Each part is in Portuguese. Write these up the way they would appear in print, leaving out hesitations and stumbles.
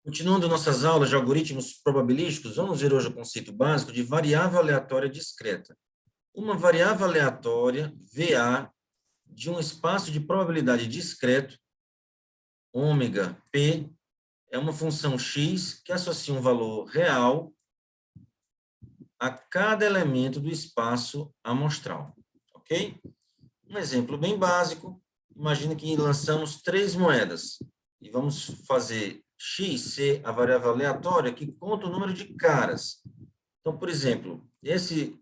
Continuando nossas aulas de algoritmos probabilísticos, vamos ver hoje o conceito básico de variável aleatória discreta. Uma variável aleatória, VA, de um espaço de probabilidade discreto, ômega P, é uma função x que associa um valor real a cada elemento do espaço amostral, ok? Um exemplo bem básico, imagine que lançamos 3 moedas e vamos fazer x ser a variável aleatória que conta o número de caras. Então, por exemplo, esse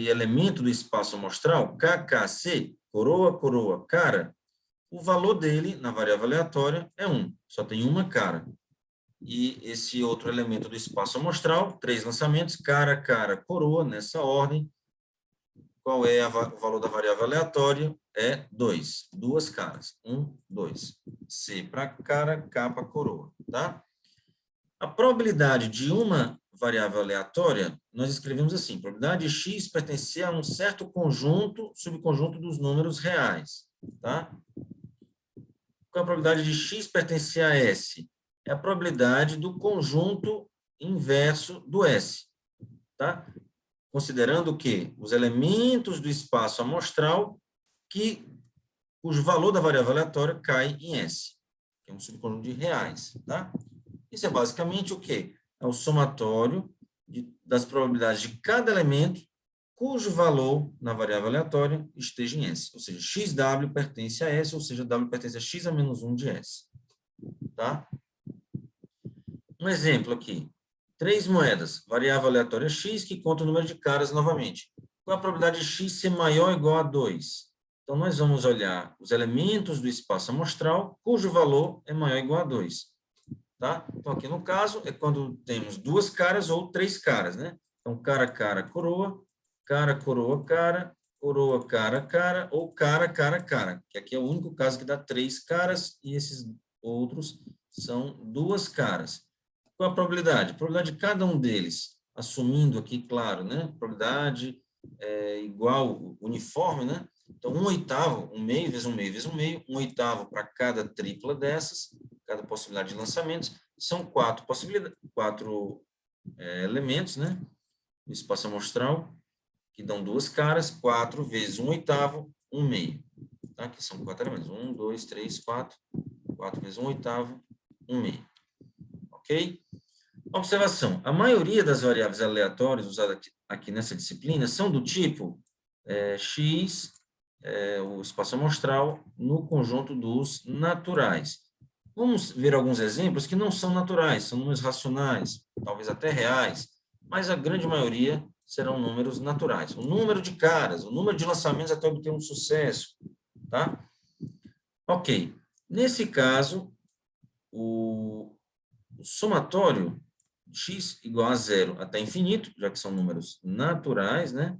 elemento do espaço amostral, KKC, coroa, coroa, cara, o valor dele na variável aleatória é 1, só tem uma cara. E esse outro elemento do espaço amostral, 3 lançamentos, cara, cara, coroa, nessa ordem. Qual é o valor da variável aleatória? É 2. 2 caras. 1, 2. C para cara, K para coroa. Tá? A probabilidade de uma variável aleatória, nós escrevemos assim: probabilidade de x pertencer a um certo conjunto, subconjunto dos números reais. Tá? Qual é a probabilidade de x pertencer a S? É a probabilidade do conjunto inverso do S. Tá? Considerando que os elementos do espaço amostral cujo valor da variável aleatória cai em S, que é um subconjunto de reais. Tá? Isso é basicamente o quê? É o somatório das probabilidades de cada elemento cujo valor na variável aleatória esteja em S. Ou seja, XW pertence a S, ou seja, W pertence a x a menos 1 de S. Tá? Um exemplo aqui. 3 moedas, variável aleatória x, que conta o número de caras novamente. Qual a probabilidade de x ser maior ou igual a 2? Então, nós vamos olhar os elementos do espaço amostral, cujo valor é maior ou igual a 2. Tá? Então, aqui no caso, é quando temos 2 caras ou 3 caras, né? Então, cara, cara, coroa, cara, coroa, cara, coroa, cara, cara, ou cara, cara, cara. Que aqui é o único caso que dá 3 caras e esses outros são 2 caras. Qual a probabilidade? A probabilidade de cada um deles, assumindo aqui, claro, né? Probabilidade igual, uniforme, né? Então, 1/8, 1 meio vezes 1 meio vezes 1 meio, 1/8 para cada tripla dessas, cada possibilidade de lançamentos, são 4 possibilidades, 4 elementos, né? No espaço amostral, que dão 2 caras, 4 vezes 1/8, 1 meio. Tá? Que são 4 elementos. 1, 2, 3, 4. 4 vezes 1/8, 1 meio. Ok? Observação: a maioria das variáveis aleatórias usadas aqui nessa disciplina são do tipo x, o espaço amostral, no conjunto dos naturais. Vamos ver alguns exemplos que não são naturais, são números racionais, talvez até reais, mas a grande maioria serão números naturais. O número de caras, o número de lançamentos até obter um sucesso. Tá? Ok. Nesse caso, o somatório x igual a 0 até infinito, já que são números naturais, né?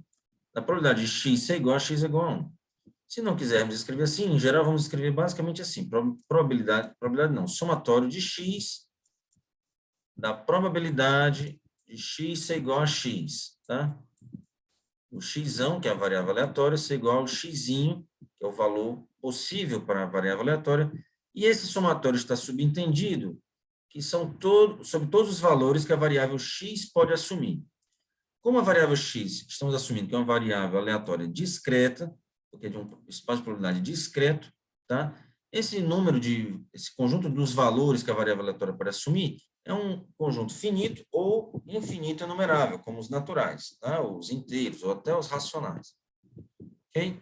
A probabilidade de x ser igual a x é igual a 1. Se não quisermos escrever assim, em geral, vamos escrever basicamente assim: probabilidade não, somatório de x da probabilidade de x ser igual a x, tá? O x, que é a variável aleatória, ser igual ao x, que é o valor possível para a variável aleatória, e esse somatório está subentendido que são sobre todos os valores que a variável x pode assumir. Como a variável x, estamos assumindo que é uma variável aleatória discreta, porque é de um espaço de probabilidade discreto, tá? Esse conjunto dos valores que a variável aleatória pode assumir é um conjunto finito ou infinito enumerável, como os naturais, tá? Os inteiros ou até os racionais. Ok?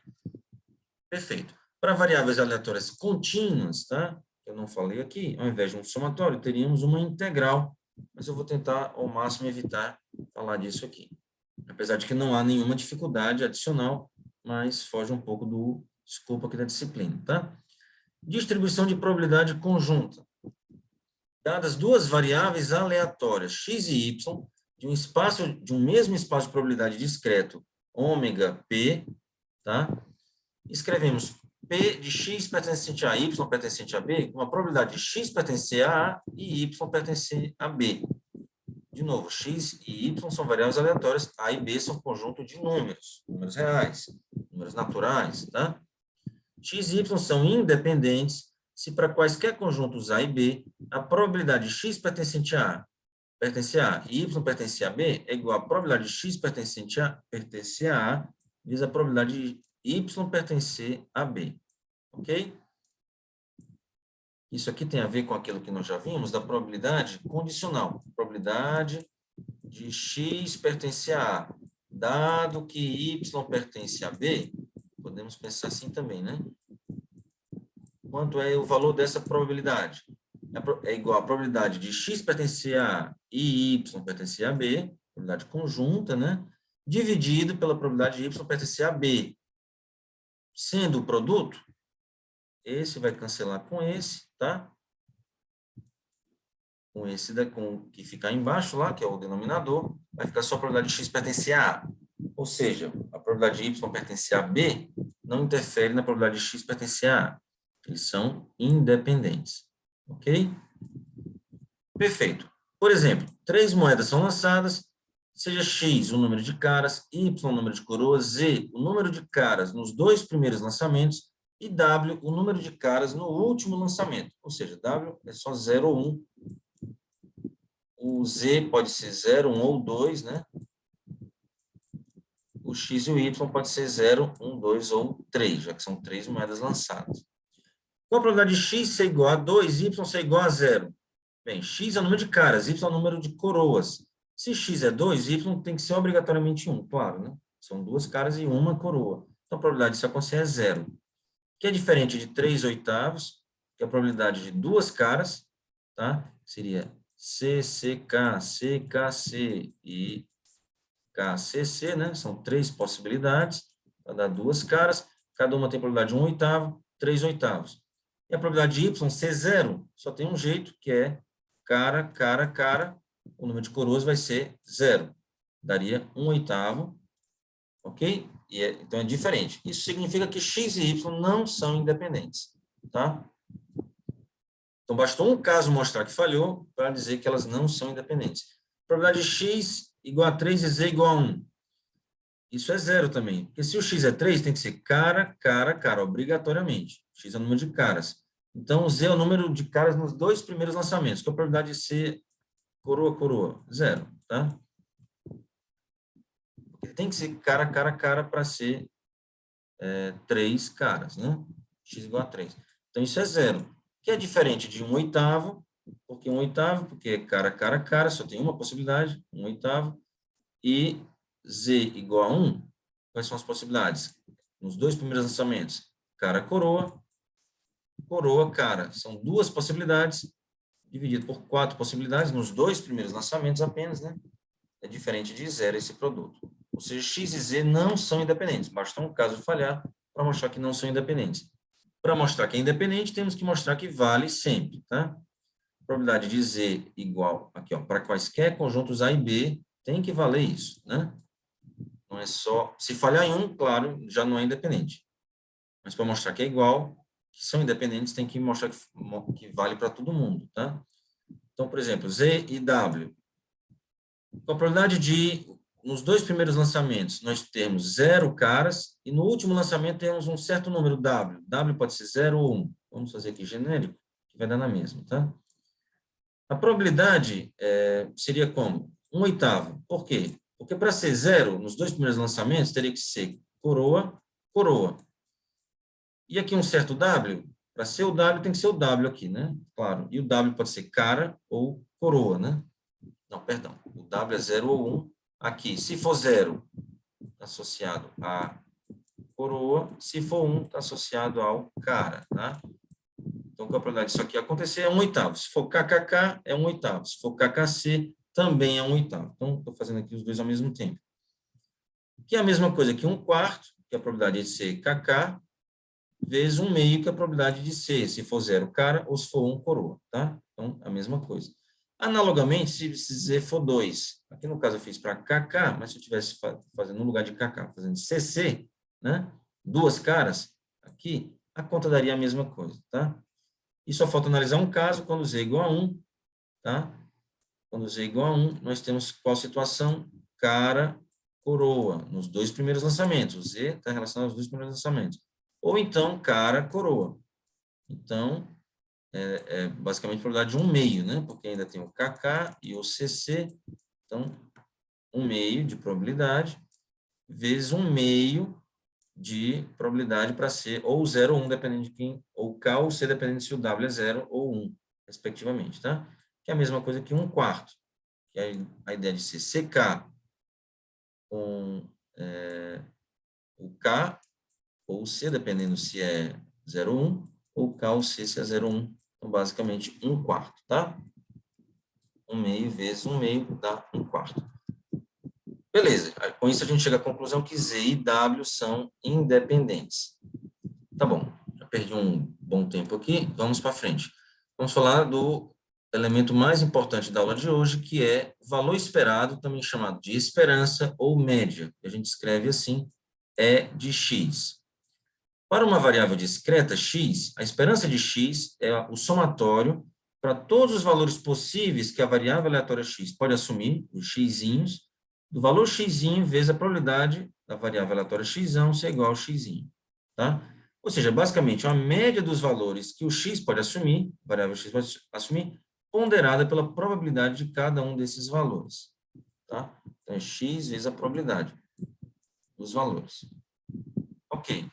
Perfeito. Para variáveis aleatórias contínuas, tá? Eu não falei aqui, ao invés de um somatório, teríamos uma integral, mas eu vou tentar ao máximo evitar falar disso aqui. Apesar de que não há nenhuma dificuldade adicional, mas foge um pouco do escopo aqui da disciplina, tá? Distribuição de probabilidade conjunta. Dadas duas variáveis aleatórias, x e y, de um mesmo espaço de probabilidade discreto, ômega p, tá? Escrevemos P de x pertencente a y pertencente a b, com a probabilidade de x pertencer a A e y pertencer a B. De novo, x e y são variáveis aleatórias, A e B são conjunto de números reais, números naturais, tá? X e y são independentes se para quaisquer conjuntos A e B, a probabilidade de x pertencente a A pertence a A e y pertence a B é igual à probabilidade de x pertence a A vezes a probabilidade de y pertencer a B. Ok? Isso aqui tem a ver com aquilo que nós já vimos, da probabilidade condicional. Probabilidade de x pertencer a A. Dado que y pertence a B, podemos pensar assim também, né? Quanto é o valor dessa probabilidade? É igual à probabilidade de x pertencer a A e y pertencer a B, probabilidade conjunta, né? Dividido pela probabilidade de y pertencer a B. Sendo o produto, esse vai cancelar com esse, tá? Com esse que ficar embaixo lá, que é o denominador, vai ficar só a probabilidade de x pertencer a A. Ou seja, a probabilidade de y pertencer a B não interfere na probabilidade de x pertencer a A. Eles são independentes. Ok? Perfeito. Por exemplo, 3 moedas são lançadas, seja x o número de caras, y o número de coroas, z o número de caras nos 2 primeiros lançamentos e w o número de caras no último lançamento. Ou seja, w é só 0 ou 1. O z pode ser 0, 1 ou 2, né? O x e o y pode ser 0, 1, 2 ou 3, já que são 3 moedas lançadas. Qual a probabilidade de x ser igual a 2 e y ser igual a 0? Bem, x é o número de caras, y é o número de coroas. Se x é 2, y tem que ser obrigatoriamente 1, claro, né? São 2 caras e 1 coroa. Então, a probabilidade disso acontecer é 0. Que é diferente de 3 oitavos, que é a probabilidade de 2 caras, tá? Seria CCK, CKC e KCC, né? São 3 possibilidades, para dar 2 caras. Cada uma tem probabilidade de 1 oitavo, 3 oitavos. E a probabilidade de y ser 0, só tem um jeito, que é cara, cara, cara. O número de coroas vai ser 0. Daria 1 oitavo, ok? Então é diferente. Isso significa que x e y não são independentes, tá? Então, bastou um caso mostrar que falhou para dizer que elas não são independentes. Probabilidade de x igual a 3 e z igual a 1. Isso é 0 também. Porque se o x é 3, tem que ser cara, cara, cara, obrigatoriamente. X é o número de caras. Então, o z é o número de caras nos 2 primeiros lançamentos. Qual a probabilidade de ser coroa, coroa? 0, tá? Porque tem que ser cara, cara, cara para ser 3 caras, né? X igual a 3. Então, isso é 0. Que é diferente de 1 oitavo, porque 1 oitavo, porque é cara, cara, cara, só tem uma possibilidade, 1 oitavo, e z igual a 1, quais são as possibilidades? Nos 2 primeiros lançamentos, cara, coroa, coroa, cara. São 2 possibilidades, dividido por 4 possibilidades, nos 2 primeiros lançamentos apenas, né? É diferente de 0 esse produto. Ou seja, x e z não são independentes. Basta um caso falhar para mostrar que não são independentes. Para mostrar que é independente, temos que mostrar que vale sempre, tá? Probabilidade de z igual, aqui, ó, para quaisquer conjuntos A e B, tem que valer isso, né? Não é só... Se falhar em um, claro, já não é independente. Mas para mostrar que é igual, que são independentes, tem que mostrar que vale para todo mundo, tá? Então, por exemplo, z e w. Com a probabilidade de, nos 2 primeiros lançamentos, nós temos 0 caras, e no último lançamento temos um certo número w. W pode ser 0 ou 1. Vamos fazer aqui genérico, que vai dar na mesma, tá? A probabilidade seria como? 1 oitavo. Por quê? Porque para ser 0, nos 2 primeiros lançamentos, teria que ser coroa, coroa. E aqui um certo w, para ser o w, tem que ser o w aqui, né? Claro. E o w pode ser cara ou coroa, né? Não, perdão. O w é 0 ou 1. Aqui, se for 0, está associado a coroa. Se for 1, está associado ao cara, tá? Então, qual a probabilidade disso aqui acontecer? É 1 oitavo. Se for kkk, é 1 oitavo. Se for kkc, também é 1 oitavo. Então, estou fazendo aqui os dois ao mesmo tempo. Que é a mesma coisa que 1 quarto, que é a probabilidade de ser kk, vezes 1 meio, que é a probabilidade de ser, se for 0, cara, ou se for 1, coroa, tá? Então, a mesma coisa. Analogamente, se z for 2, aqui no caso eu fiz para kk, mas se eu estivesse fazendo no lugar de kk, fazendo cc, né? 2 caras, aqui, a conta daria a mesma coisa, tá? E só falta analisar um caso, quando z é igual a 1, tá? Quando z é igual a 1, nós temos qual situação? Cara, coroa, nos 2 primeiros lançamentos. O z está relacionado aos 2 primeiros lançamentos. Ou então, cara, coroa. Então, é basicamente a probabilidade de 1/2, né? Porque ainda tem o KK e o CC. Então, 1/2 de probabilidade vezes 1/2 de probabilidade para ser ou 0 ou 1, dependendo de quem, ou K ou C, dependendo se o W é 0 ou 1, respectivamente, tá? Que é a mesma coisa que 1/4, que é a ideia de ser CK com o K ou C, dependendo se é 0 ou 1, ou K ou C se é 0 ou 1. Então, basicamente, 1/4, tá? 1/2 vezes 1/2 dá 1/4. Beleza, com isso a gente chega à conclusão que Z e W são independentes. Tá bom, já perdi um bom tempo aqui, vamos para frente. Vamos falar do elemento mais importante da aula de hoje, que é o valor esperado, também chamado de esperança ou média, que a gente escreve assim, é de x. Para uma variável discreta x, a esperança de x é o somatório para todos os valores possíveis que a variável aleatória x pode assumir, os x'inhos, do valor x vezes a probabilidade da variável aleatória x ser igual ao x, tá? Ou seja, basicamente, a média dos valores que o x pode assumir, a variável x pode assumir, ponderada pela probabilidade de cada um desses valores, tá? Então, é x vezes a probabilidade dos valores. Ok.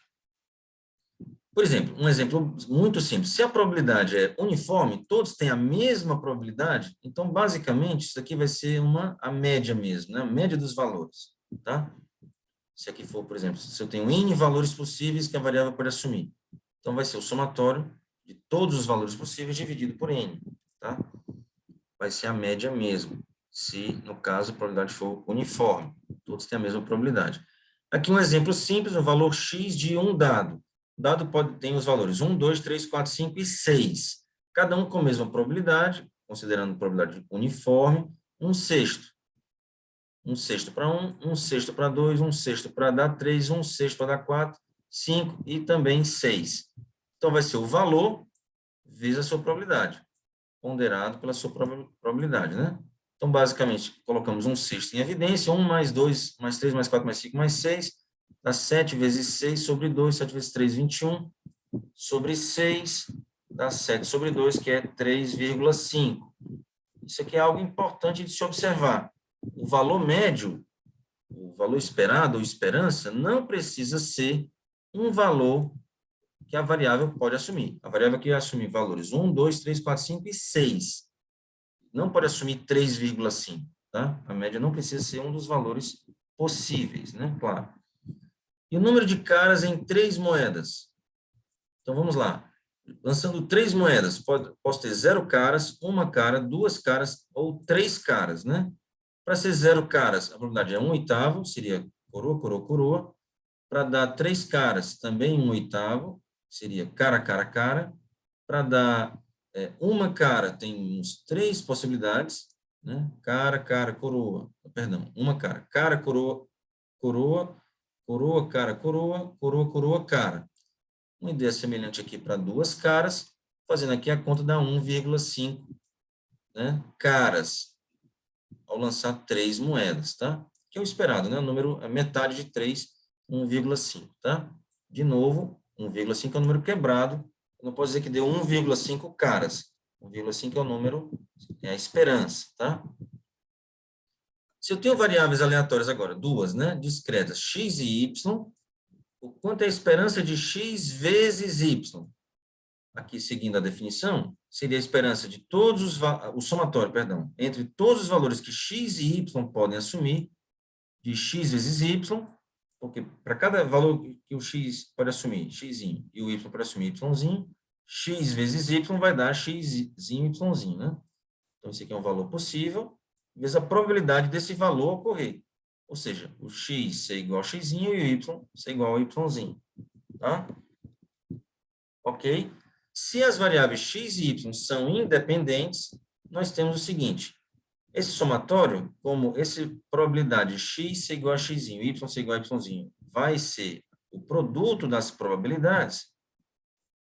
Por exemplo, um exemplo muito simples. Se a probabilidade é uniforme, todos têm a mesma probabilidade, então, basicamente, isso aqui vai ser a média mesmo, né? A média dos valores, tá? Se aqui for, por exemplo, se eu tenho N valores possíveis que a variável pode assumir, então vai ser o somatório de todos os valores possíveis dividido por N, tá? Vai ser a média mesmo, se, no caso, a probabilidade for uniforme. Todos têm a mesma probabilidade. Aqui um exemplo simples, o valor x de um dado. O dado tem os valores 1, 2, 3, 4, 5 e 6. Cada um com a mesma probabilidade, considerando probabilidade uniforme, 1/6. 1/6 para 1, 1/6 para 2, 1/6 para dar 3, 1/6 para dar 4, 5 e também 6. Então, vai ser o valor vezes a sua probabilidade, ponderado pela sua probabilidade, né? Então, basicamente, colocamos 1/6 em evidência, 1 mais 2, mais 3, mais 4, mais 5, mais 6, dá 7 vezes 6 sobre 2, 7 vezes 3, 21, sobre 6, dá 7 sobre 2, que é 3,5. Isso aqui é algo importante de se observar. O valor médio, o valor esperado ou esperança, não precisa ser um valor que a variável pode assumir. A variável que assumir valores 1, 2, 3, 4, 5 e 6. Não pode assumir 3,5, tá? A média não precisa ser um dos valores possíveis, né? Claro. E o número de caras em 3 moedas? Então, vamos lá. Lançando 3 moedas, posso ter 0 caras, 1 cara, 2 caras ou 3 caras, né? Para ser 0 caras, a probabilidade é 1/8, seria coroa, coroa, coroa. Para dar 3 caras, também 1/8, seria cara, cara, cara. Para dar uma cara, tem uns 3 possibilidades, né? Cara, cara, coroa. Perdão, uma cara. Cara, coroa, coroa, coroa, cara, coroa, coroa, coroa, cara. Uma ideia semelhante aqui para 2 caras, fazendo aqui a conta dá 1,5, né? Caras, ao lançar 3 moedas, tá? Que é o esperado, né? O número, a metade de 3, 1,5, tá? De novo, 1,5 é um número quebrado. Eu não posso dizer que deu 1,5 caras. 1,5 é o número, é a esperança, tá? Se eu tenho variáveis aleatórias agora, duas, né? Discretas, x e y, o quanto é a esperança de x vezes y? Aqui, seguindo a definição, seria a esperança de todos o somatório, perdão, entre todos os valores que x e y podem assumir, de x vezes y, porque para cada valor que o x pode assumir, x e o y pode assumir y, x vezes y vai dar x, y, né? Então, esse aqui é um valor possível, vezes a probabilidade desse valor ocorrer. Ou seja, o x ser igual a x e o y ser igual a y, tá? Ok? Se as variáveis x e y são independentes, nós temos o seguinte: esse somatório, como essa probabilidade x ser igual a x, y ser igual a y, vai ser o produto das probabilidades,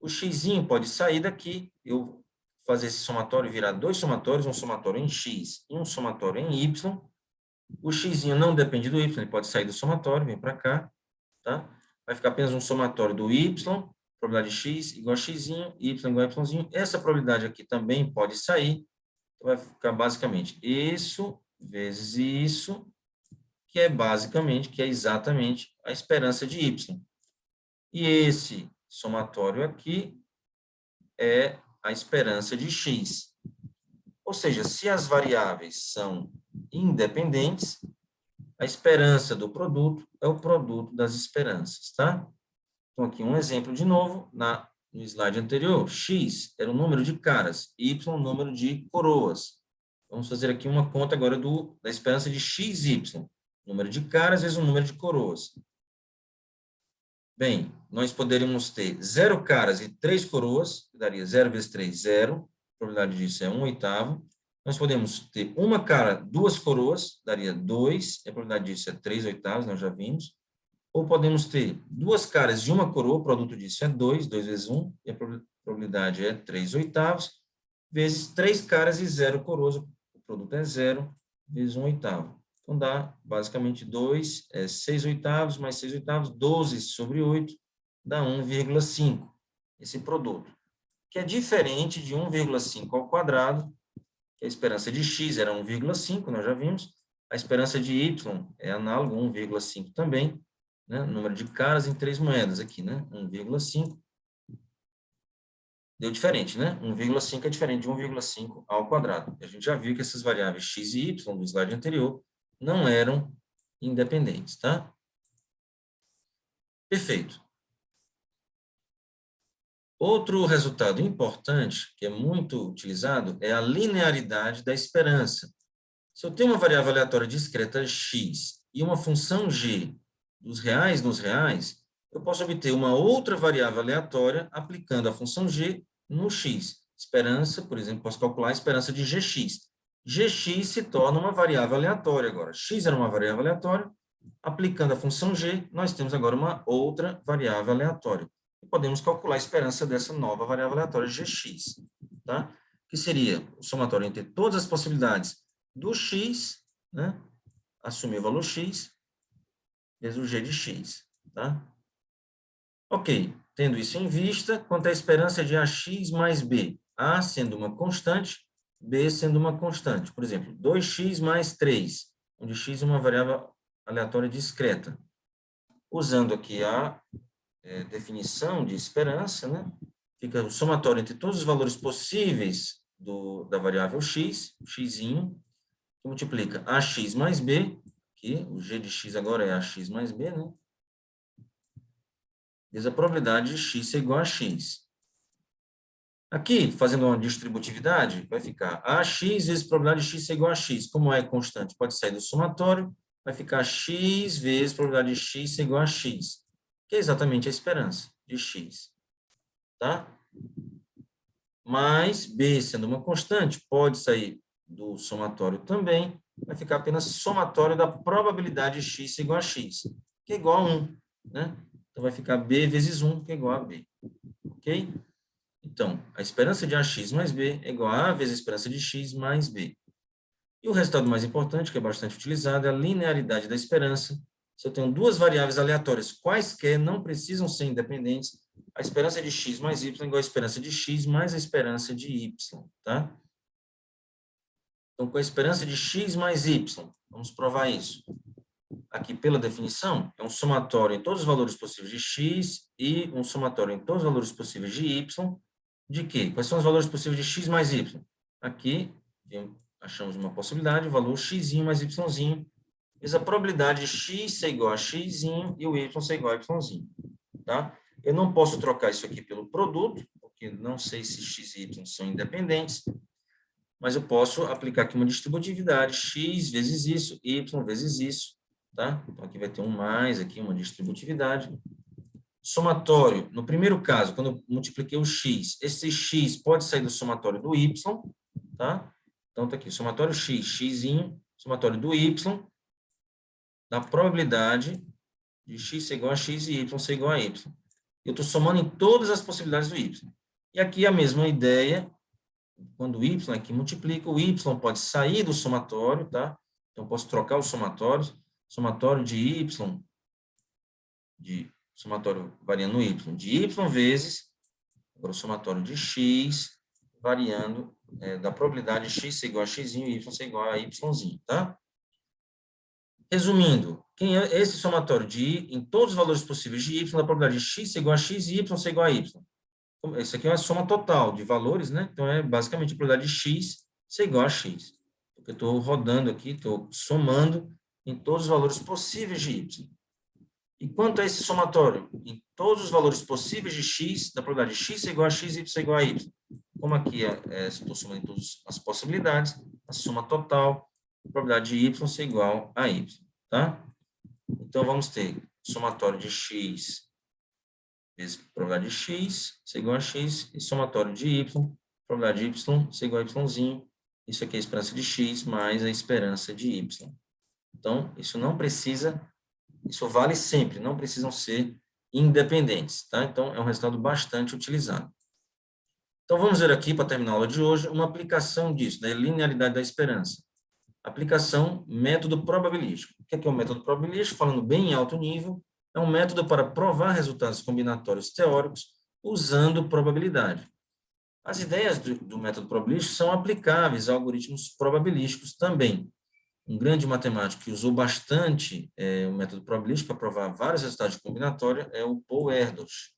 o x pode sair daqui, eu fazer esse somatório virar 2 somatórios, um somatório em x e um somatório em y. O x não depende do y, ele pode sair do somatório, vem para cá, tá? Vai ficar apenas um somatório do y probabilidade de x igual a x, y igual a y. Essa probabilidade aqui também pode sair. Vai ficar basicamente isso vezes isso, que é basicamente, que é exatamente a esperança de y. E esse somatório aqui é a esperança de x. Ou seja, se as variáveis são independentes, a esperança do produto é o produto das esperanças, tá? Então, aqui um exemplo de novo, no slide anterior, x era o número de caras, y o número de coroas. Vamos fazer aqui uma conta agora da esperança de xy, número de caras vezes o número de coroas. Bem, nós poderíamos ter 0 caras e 3 coroas, que daria 0 vezes 3, 0. A probabilidade disso é 1/8. Nós podemos ter uma cara, 2 coroas, daria 2. E a probabilidade disso é 3/8, nós já vimos. Ou podemos ter 2 caras e uma coroa, o produto disso é 2, 2 vezes 1. E a probabilidade é 3/8. Vezes 3 caras e 0 coroas, o produto é 0 vezes 1/8. Então, dá, basicamente, 2, 6/8 mais 6/8, 12 sobre 8, dá 1,5, esse produto. Que é diferente de 1,5 ao quadrado, que a esperança de x era 1,5, nós já vimos. A esperança de y é análogo, 1,5 também, né? Número de caras em 3 moedas aqui, né? 1,5. Deu diferente, né? 1,5 é diferente de 1,5 ao quadrado. A gente já viu que essas variáveis x e y do slide anterior não eram independentes, tá? Perfeito. Outro resultado importante, que é muito utilizado, é a linearidade da esperança. Se eu tenho uma variável aleatória discreta x e uma função g dos reais nos reais, eu posso obter uma outra variável aleatória aplicando a função g no x. Esperança, por exemplo, posso calcular a esperança de gx. Gx se torna uma variável aleatória agora. X era uma variável aleatória, aplicando a função g, nós temos agora uma outra variável aleatória. E podemos calcular a esperança dessa nova variável aleatória gx, tá? Que seria o somatório entre todas as possibilidades do x, né? Assumir o valor x, vezes o g de x, tá? Ok, tendo isso em vista, quanto à esperança de ax mais b? A sendo uma constante, b sendo uma constante. Por exemplo, 2x mais 3, onde x é uma variável aleatória discreta. Usando aqui a definição de esperança, né? Fica o somatório entre todos os valores possíveis da variável x, xinho, que multiplica ax mais b, que o g de x agora é ax mais b, né? Vezes a probabilidade de x ser igual a x. Aqui, fazendo uma distributividade, vai ficar ax vezes a probabilidade de x ser igual a x. Como é constante, pode sair do somatório, vai ficar x vezes a probabilidade de x ser igual a x, que é exatamente a esperança de x, tá? Mas b sendo uma constante, pode sair do somatório também, vai ficar apenas somatório da probabilidade de x ser igual a x, que é igual a 1, né? Então, vai ficar b vezes 1, que é igual a b, ok? Então, a esperança de ax mais b é igual a vezes a esperança de x mais b. E o resultado mais importante, que é bastante utilizado, é a linearidade da esperança. Se eu tenho duas variáveis aleatórias, quaisquer, não precisam ser independentes, a esperança de x mais y é igual a esperança de x mais a esperança de y, tá? Então, com a esperança de x mais y, vamos provar isso. Aqui, pela definição, é um somatório em todos os valores possíveis de x e um somatório em todos os valores possíveis de y. De quê? Quais são os valores possíveis de x mais y? Aqui, achamos uma possibilidade, o valor x mais y, vezes a probabilidade de x ser igual a x e o y ser igual a y. Tá? Eu não posso trocar isso aqui pelo produto, porque não sei se x e y são independentes, mas eu posso aplicar aqui uma distributividade, x vezes isso, y vezes isso. Tá? Então, aqui vai ter um mais, aqui uma distributividade. Somatório, no primeiro caso, quando eu multipliquei o x, esse x pode sair do somatório do y, tá? Então, está aqui, somatório x, xinho, somatório do y, da probabilidade de x ser igual a x e y ser igual a y. Eu estou somando em todas as possibilidades do y. E aqui a mesma ideia, quando o y aqui multiplica, o y pode sair do somatório, tá? Então, posso trocar os somatórios. Somatório de y, somatório variando no y, de y vezes, agora o somatório de x, variando da probabilidade x ser igual a x e y ser igual a y, tá? Resumindo, quem é esse somatório de y em todos os valores possíveis de y, da probabilidade de x ser igual a x e y ser igual a y. Esse aqui é uma soma total de valores, né? Então, é basicamente a probabilidade de x ser igual a x. Porque eu estou rodando aqui, estou somando em todos os valores possíveis de y. E quanto a esse somatório? Em todos os valores possíveis de x, da probabilidade de x ser igual a x e y ser igual a y. Como aqui estou somando em todas as possibilidades, a soma total, a probabilidade de y ser igual a y. Tá? Então, vamos ter somatório de x vezes probabilidade de x ser igual a x, e somatório de y, probabilidade de y ser igual a yzinho. Isso aqui é a esperança de x mais a esperança de y. Então, isso não precisa, isso vale sempre, não precisam ser independentes, tá? Então, é um resultado bastante utilizado. Então, vamos ver aqui, para terminar a aula de hoje, uma aplicação disso, da linearidade da esperança. Aplicação método probabilístico. O que é o método probabilístico? Falando bem em alto nível, é um método para provar resultados combinatórios teóricos usando probabilidade. As ideias do método probabilístico são aplicáveis a algoritmos probabilísticos também. Um grande matemático que usou bastante o método probabilístico para provar vários resultados de combinatória é o Paul Erdős.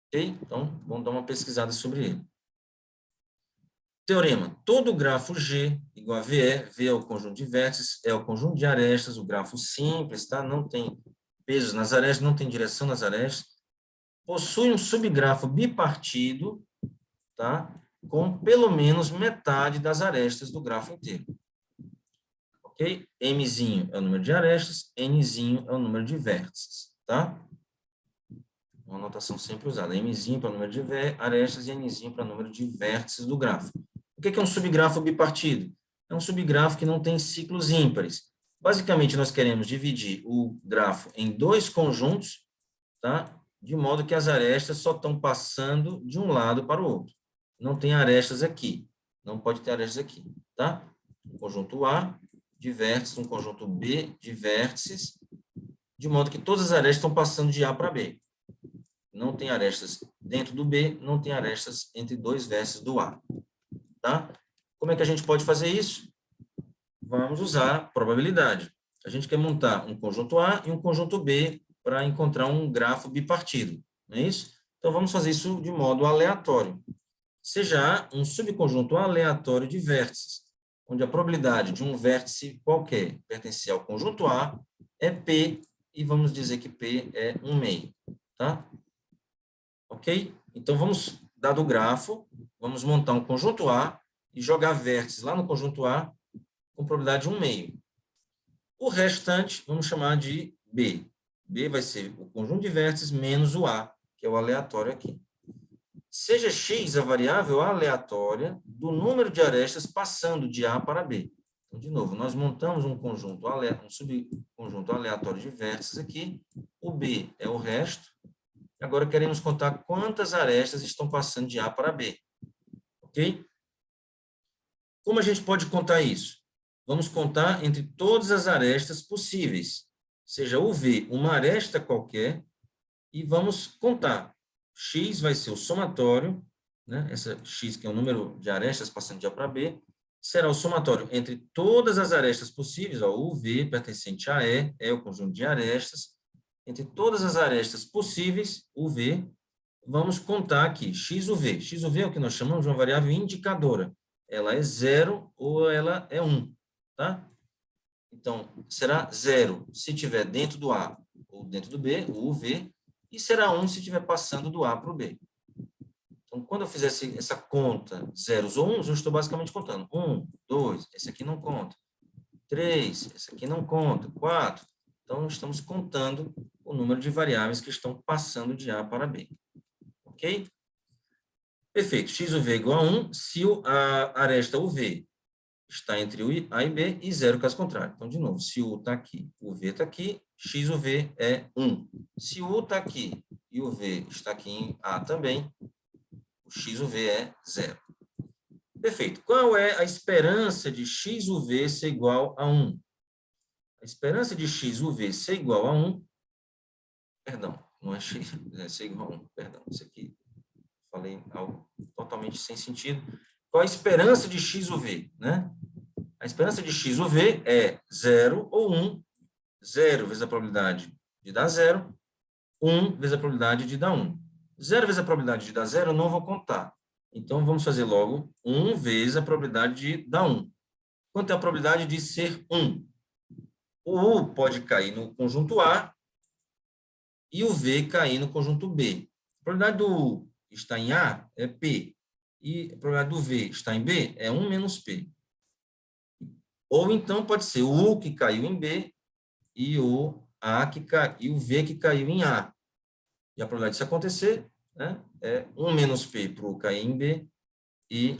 Ok? Então, vamos dar uma pesquisada sobre ele. Teorema. Todo grafo G igual a VE, V é o conjunto de vértices, é o conjunto de arestas, o grafo simples, tá? Não tem pesos nas arestas, não tem direção nas arestas. Possui um subgrafo bipartido, tá? Com pelo menos metade das arestas do grafo inteiro. Ok? Mzinho é o número de arestas, Nzinho é o número de vértices, tá? Uma anotação sempre usada. Mzinho para o número de arestas e Nzinho para o número de vértices do grafo. O que é um subgrafo bipartido? É um subgrafo que não tem ciclos ímpares. Basicamente, nós queremos dividir o grafo em dois conjuntos, tá? De modo que as arestas só estão passando de um lado para o outro. Não tem arestas aqui. Não pode ter arestas aqui, tá? Um conjunto A de vértices, um conjunto B de vértices, de modo que todas as arestas estão passando de A para B. Não tem arestas dentro do B, não tem arestas entre dois vértices do A. Tá? Como é que a gente pode fazer isso? Vamos usar probabilidade. A gente quer montar um conjunto A e um conjunto B para encontrar um grafo bipartido, não é isso? Então, vamos fazer isso de modo aleatório. Seja um subconjunto aleatório de vértices, onde a probabilidade de um vértice qualquer pertencer ao conjunto A é P, e vamos dizer que P é 1/2, tá? Ok? Então, vamos, dado o grafo, vamos montar um conjunto A e jogar vértices lá no conjunto A com probabilidade de 1/2. O restante, vamos chamar de B. B vai ser o conjunto de vértices menos o A, que é o aleatório aqui. Seja x a variável aleatória do número de arestas passando de A para B. Então, de novo, nós montamos um subconjunto aleatório de vértices aqui. O B é o resto. Agora, queremos contar quantas arestas estão passando de A para B. Ok? Como a gente pode contar isso? Vamos contar entre todas as arestas possíveis. Seja o V uma aresta qualquer, e vamos contar. X vai ser o somatório, né? Essa X, que é o número de arestas passando de A para B, será o somatório entre todas as arestas possíveis. Ó, o V pertencente a E é o conjunto de arestas. Entre todas as arestas possíveis, o V, vamos contar aqui, x o V. X o V é o que nós chamamos de uma variável indicadora. Ela é 0 ou ela é 1, tá? Então, será 0 se estiver dentro do A ou dentro do B, o UV, e será 1 se estiver passando do A para o B. Então, quando eu fizer essa conta, zeros ou uns, eu estou basicamente contando. 1, 2, esse aqui não conta. 3, esse aqui não conta. 4. Então, estamos contando o número de variáveis que estão passando de A para B. Ok? Perfeito. X UV é igual a 1 se a aresta UV está entre o A e B e 0 caso contrário. Então, de novo, se o U está aqui, o V está aqui, X UV é 1. Se o U está aqui e o V está aqui em A também, o X UV é 0. Perfeito. Qual é a esperança de X UV ser igual a 1? A esperança de X UV ser igual a 1, perdão, não é x, é c igual a 1, perdão, isso aqui, falei algo totalmente sem sentido. Qual a esperança de x ou v, né? A esperança de x ou v é 0 ou 1, 0 vezes a probabilidade de dar 0, 1 vezes a probabilidade de dar 1. 0 vezes a probabilidade de dar 0, eu não vou contar. Então, vamos fazer logo 1 vezes a probabilidade de dar 1. Quanto é a probabilidade de ser 1? O U pode cair no conjunto A e o V cair no conjunto B. A probabilidade do U estar em A é P. E a probabilidade do V estar em B é 1 menos P. Ou então pode ser o U que caiu em B e o V que caiu em A. E a probabilidade disso acontecer, né, é 1 menos P para o cair em B e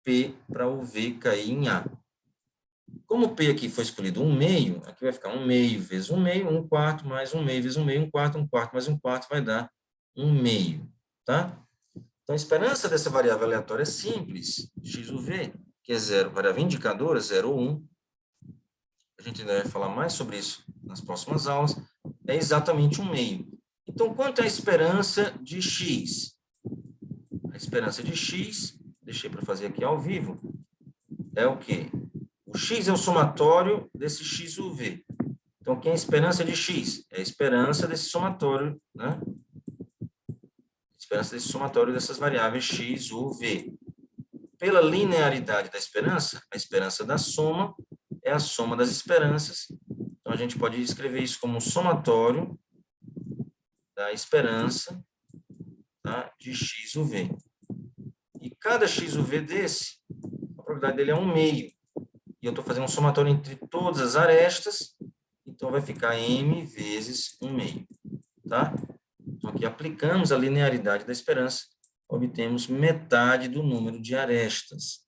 P para o V cair em A. Como o P aqui foi escolhido 1/2, aqui vai ficar 1/2 vezes 1/2, 1/4 mais 1/2 vezes 1/2, 1/4, 1/4 mais 1/4 vai dar 1/2, tá? Então, a esperança dessa variável aleatória é simples, x ou v, que é 0, variável indicadora, 0 ou 1. A gente ainda vai falar mais sobre isso nas próximas aulas. É exatamente 1/2. Então, quanto é a esperança de x? A esperança de x, deixei para fazer aqui ao vivo, é o quê? O x é o somatório desse x ou v. Então, quem é a esperança de x? É a esperança desse somatório, né? Esperança desse somatório dessas variáveis x ou v. Pela linearidade da esperança, a esperança da soma é a soma das esperanças. Então, a gente pode escrever isso como um somatório da esperança, tá, de x ou v. E cada x ou v desse, a probabilidade dele é 1/2. E eu estou fazendo um somatório entre todas as arestas, então vai ficar m vezes 1/2, tá? Então, aqui aplicamos a linearidade da esperança, obtemos metade do número de arestas,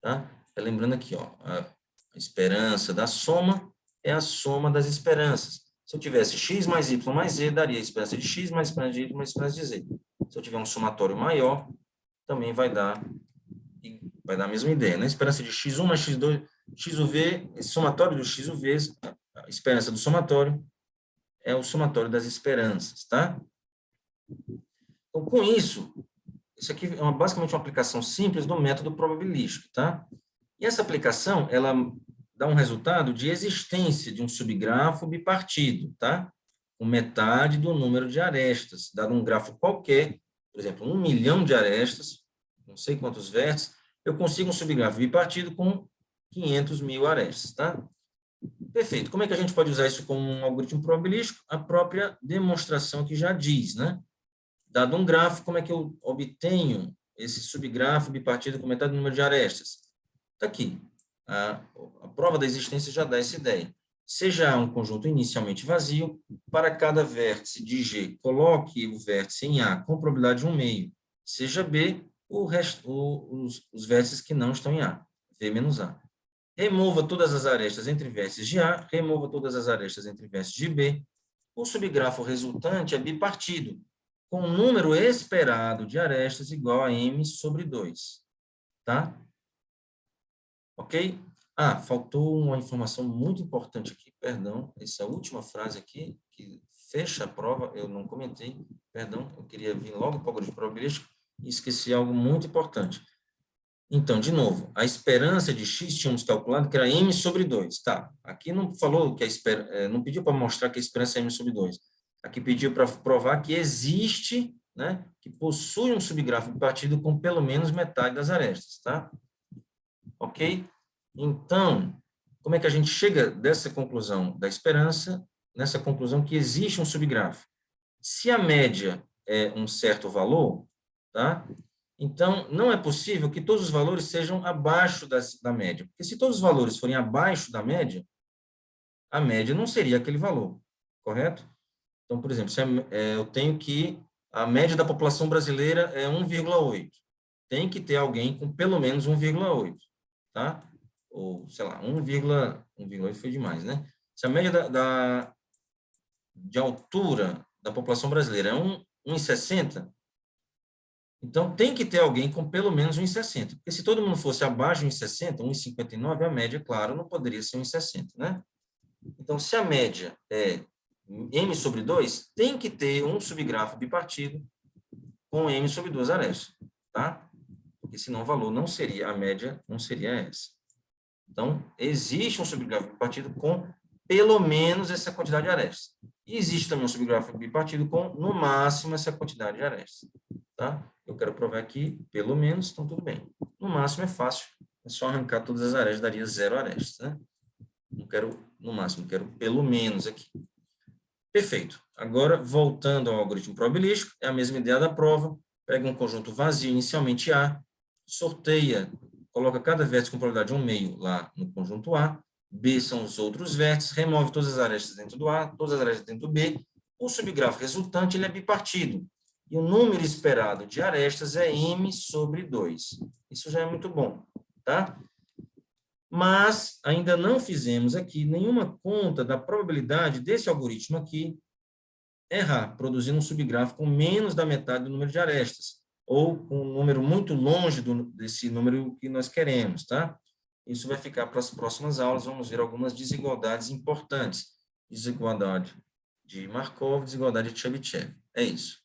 tá? Lembrando aqui, ó, a esperança da soma é a soma das esperanças. Se eu tivesse x mais y mais z, daria a esperança de x mais a esperança de y mais a esperança de z. Se eu tiver um somatório maior, também vai dar a mesma ideia, né? A esperança de x1 mais x2, x ou v, esse somatório do x ou v, a esperança do somatório é o somatório das esperanças, tá? Então, com isso aqui é basicamente uma aplicação simples do método probabilístico, tá? E essa aplicação, ela dá um resultado de existência de um subgrafo bipartido, tá? Com metade do número de arestas, dado um grafo qualquer, por exemplo, 1 milhão de arestas, não sei quantos vértices, eu consigo um subgrafo bipartido com 500 mil arestas, tá? Perfeito. Como é que a gente pode usar isso como um algoritmo probabilístico? A própria demonstração que já diz, né? Dado um grafo, como é que eu obtenho esse subgrafo bipartido com metade do número de arestas? Está aqui. A prova da existência já dá essa ideia. Seja A um conjunto inicialmente vazio, para cada vértice de G, coloque o vértice em A com probabilidade de 1/2. Seja B, os vértices que não estão em A, V menos A. Remova todas as arestas entre vértices de A, remova todas as arestas entre vértices de B. O subgrafo resultante é bipartido, com um número esperado de arestas igual a m sobre 2. Tá? Ok? Faltou uma informação muito importante aqui, perdão, essa última frase aqui, que fecha a prova, eu não comentei, perdão, eu queria vir logo para o algoritmo probabilístico e esqueci algo muito importante. Então, de novo, a esperança de x tínhamos calculado que era m sobre 2. Tá, aqui não falou que não pediu para mostrar que a esperança é m sobre 2. Aqui pediu para provar que existe, né, que possui um subgrafo bipartido com pelo menos metade das arestas, tá? Ok? Então, como é que a gente chega dessa conclusão da esperança, nessa conclusão que existe um subgrafo? Se a média é um certo valor, tá? Então, não é possível que todos os valores sejam abaixo da média. Porque se todos os valores forem abaixo da média, a média não seria aquele valor, correto? Então, por exemplo, se eu tenho que a média da população brasileira é 1,8. Tem que ter alguém com pelo menos 1,8, tá? Ou, sei lá, 1,8 foi demais, né? Se a média de altura da população brasileira é 1,60, então, tem que ter alguém com pelo menos 1,60. Porque se todo mundo fosse abaixo de 1,60, 1,59, a média, claro, não poderia ser 1,60, né? Então, se a média é M sobre 2, tem que ter um subgrafo bipartido com M sobre 2 arestas, tá? Porque senão o valor não seria, a média não seria essa. Então, existe um subgrafo bipartido com pelo menos essa quantidade de arestas. E existe também um subgrafo bipartido com, no máximo, essa quantidade de arestas, tá? Eu quero provar aqui, pelo menos, então tudo bem. No máximo é fácil, é só arrancar todas as arestas, daria 0 arestas, né? Não quero no máximo, quero pelo menos aqui. Perfeito. Agora, voltando ao algoritmo probabilístico, é a mesma ideia da prova. Pega um conjunto vazio, inicialmente A, sorteia, coloca cada vértice com probabilidade de 1/2 lá no conjunto A, B são os outros vértices, remove todas as arestas dentro do A, todas as arestas dentro do B. O subgrafo resultante ele é bipartido. E o número esperado de arestas é M sobre 2. Isso já é muito bom, tá? Mas ainda não fizemos aqui nenhuma conta da probabilidade desse algoritmo aqui errar, produzindo um subgrafo com menos da metade do número de arestas, ou com um número muito longe desse número que nós queremos, tá? Isso vai ficar para as próximas aulas, vamos ver algumas desigualdades importantes. Desigualdade de Markov, desigualdade de Chebyshev. É isso.